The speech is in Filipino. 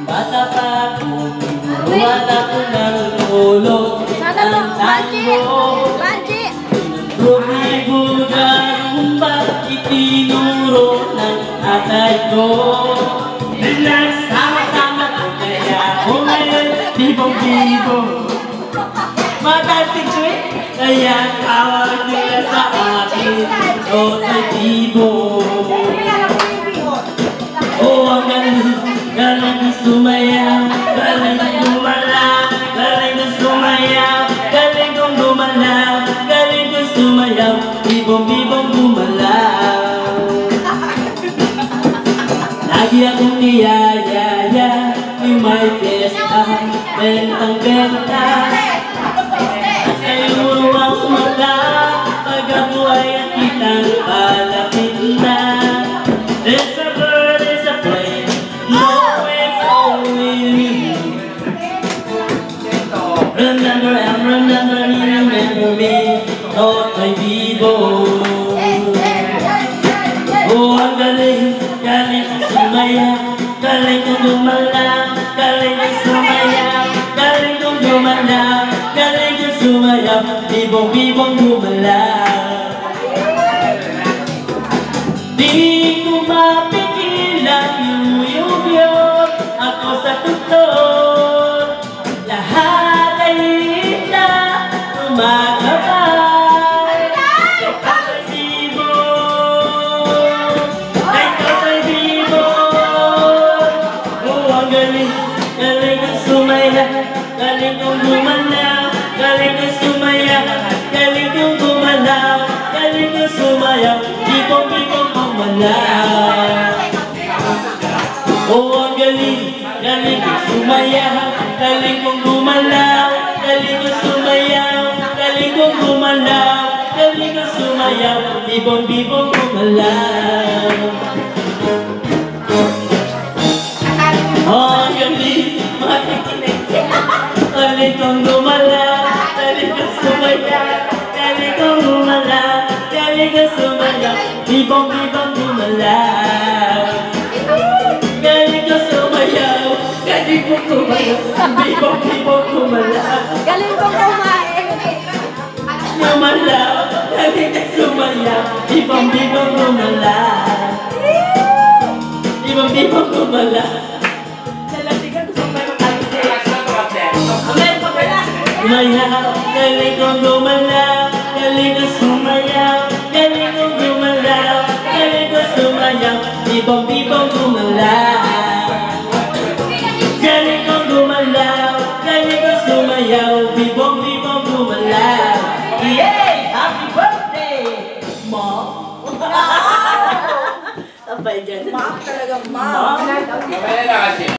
Bata pa ako, tinuruan ako ng lolo. Ang tango, Rumibuga rumba, itinuro ng atay ko. Nagsama-sama ko kaya ako ngayon, bibong-bibong. Matalsik ko eh, kaya tawag nila sa akin, Totoy Bibong. Oh, ang galing na sumayaw, galing na gumalaw, galing na sumayaw, galing kong gumalaw, galing kong sumayaw, bibong-bibong gumalaw. Lagi akong niyayaya, yung may pesta, bentang-benta. At kayo ang mga pag-abuhay at kitang palapit na. There's a bird, there's a plane, no it's only me. Remember me, Totoy Bibong. Oh, ang galing, galing kong sumayaw, galing kong gumalaw, galing kong sumayaw, galing kong gumalaw, galing kong sumayaw, bibong-bibong gumalaw. Di ko mapigilan yung yuyog ako sa tutok. Lahat ay na umakabay. Totoy Bibong, ay Totoy Bibong. Oh, ang galing, galing kong sumaya, galing kong gumalaw, galing kong sumaya, galing kong gumalaw, galing kong sumayaw, bibong-bibong gumalaw. Oh, ang galing, galing kong sumayaw, galing kong gumalaw, galing kong sumayaw, galing kong gumalaw, galing kong sumayaw, bibong-bibong gumalaw. Oh, ang galing, makikinig. Galing kong gumalaw, galing kong sumayaw, galing kong gumalaw, galing kong sumayaw, bibong-bibong gumalaw. Galing kong sumayaw, galing kong gumalaw, bibong-bibong gumalaw. Galing kong kumain. Gumalaw, galing kong sumayaw, bibong-bibong gumalaw. Bibong-bibong gumalaw. Sumayaw, galing kong gumalaw, galing kong sumayaw, galing kong gumalaw, galing kong sumayaw, bibong-bibong gumalaw. Galing kong gumalaw, galing kong sumayaw, bibong-bibong gumalaw. Yay! Happy birthday, Mom! Mom talaga, Mom.